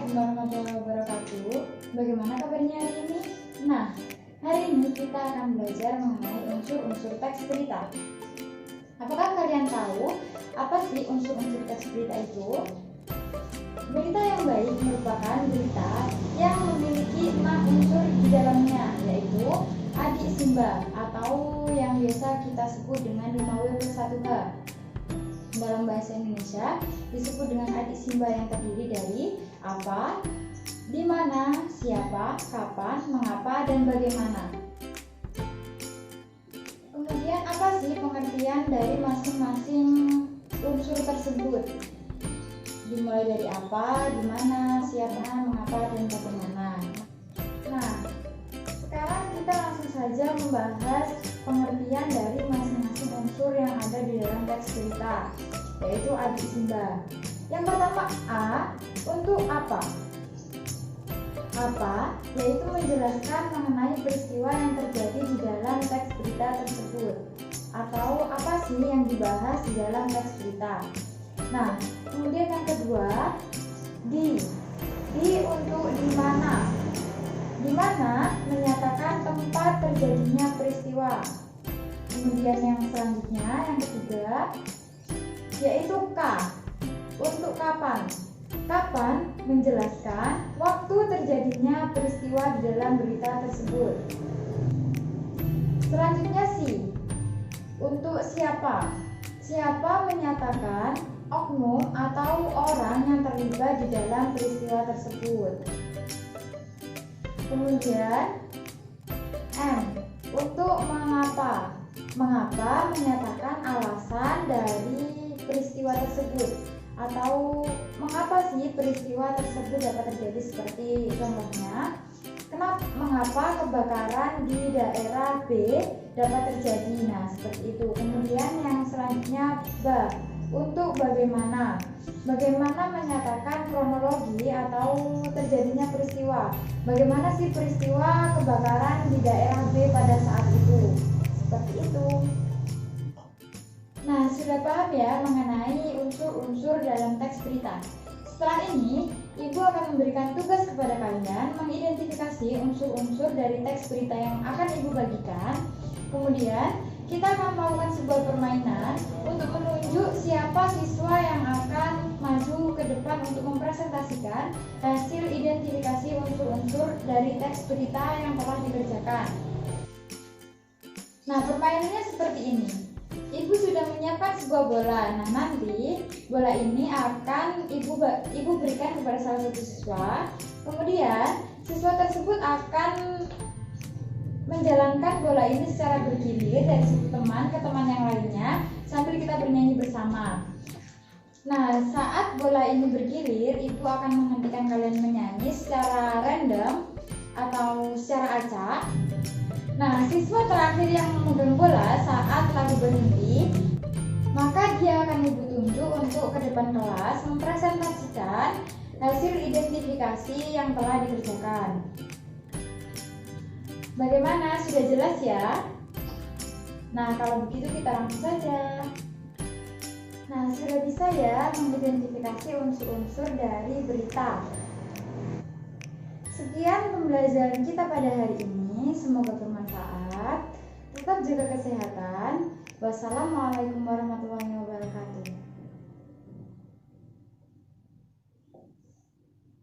Assalamualaikum warahmatullahi wabarakatuh. Bagaimana kabarnya hari ini? Nah, hari ini kita akan belajar mengenai unsur-unsur teks berita. Apakah kalian tahu apa sih unsur-unsur teks berita itu? Berita yang baik merupakan berita yang memiliki 6 unsur di dalamnya, yaitu adisimba atau yang biasa kita sebut dengan 5W+1H. Dalam bahasa Indonesia disebut dengan adisimba yang terdiri dari apa, di mana, siapa, kapan, mengapa, dan bagaimana. Kemudian apa sih pengertian dari masing-masing unsur tersebut? Dimulai dari apa, di mana, siapa, mengapa, dan bagaimana. Nah, sekarang kita langsung saja membahas pengertian dari masing-masing unsur yang ada di dalam teks berita, yaitu adisimba. Yang pertama, A, untuk apa? Apa, yaitu menjelaskan mengenai peristiwa yang terjadi di dalam teks berita tersebut, atau apa sih yang dibahas di dalam teks berita. Nah, kemudian yang kedua, di untuk di mana. Di mana menyatakan tempat terjadinya peristiwa. Kemudian yang selanjutnya, yang ketiga, yaitu K, untuk kapan. Kapan menjelaskan waktu terjadinya peristiwa di dalam berita tersebut. Selanjutnya si, untuk siapa. Siapa menyatakan oknum atau orang yang terlibat di dalam peristiwa tersebut. Kemudian M, untuk mengapa. Mengapa menyatakan alasan dari peristiwa tersebut, atau mengapa sih peristiwa tersebut dapat terjadi, seperti contohnya mengapa kebakaran di daerah B dapat terjadi. Nah, seperti itu. Kemudian yang selanjutnya B, untuk bagaimana. Bagaimana menyatakan kronologi atau terjadinya peristiwa. Bagaimana sih peristiwa kebakaran di daerah B pada saat itu. Seperti itu. Nah, sudah paham ya mengenai unsur-unsur dalam teks berita. Setelah ini, Ibu akan memberikan tugas kepada kalian mengidentifikasi unsur-unsur dari teks berita yang akan Ibu bagikan. Kemudian, kita akan melakukan sebuah permainan untuk menunjuk siapa siswa yang akan maju ke depan untuk mempresentasikan hasil identifikasi unsur-unsur dari teks berita yang telah dikerjakan. Nah, permainannya seperti ini. Ibu sudah menyiapkan sebuah bola. Nah, nanti bola ini akan ibu berikan kepada salah satu siswa. Kemudian siswa tersebut akan menjalankan bola ini secara bergilir dari satu teman ke teman yang lainnya sambil kita bernyanyi bersama. Nah, saat bola ini bergilir, ibu akan menghentikan kalian menyanyi secara random atau secara acak. Nah, siswa terakhir yang memegang bola saat lagu berhenti, maka dia akan ibu tunjuk untuk ke depan kelas mempresentasikan hasil identifikasi yang telah dikerjakan. Bagaimana? Sudah jelas ya? Nah, kalau begitu kita langsung saja. Nah, sudah bisa ya mengidentifikasi unsur-unsur dari berita. Sekian pembelajaran kita pada hari ini, semoga bermanfaat. Tetap jaga kesehatan. Wassalamualaikum warahmatullahi wabarakatuh.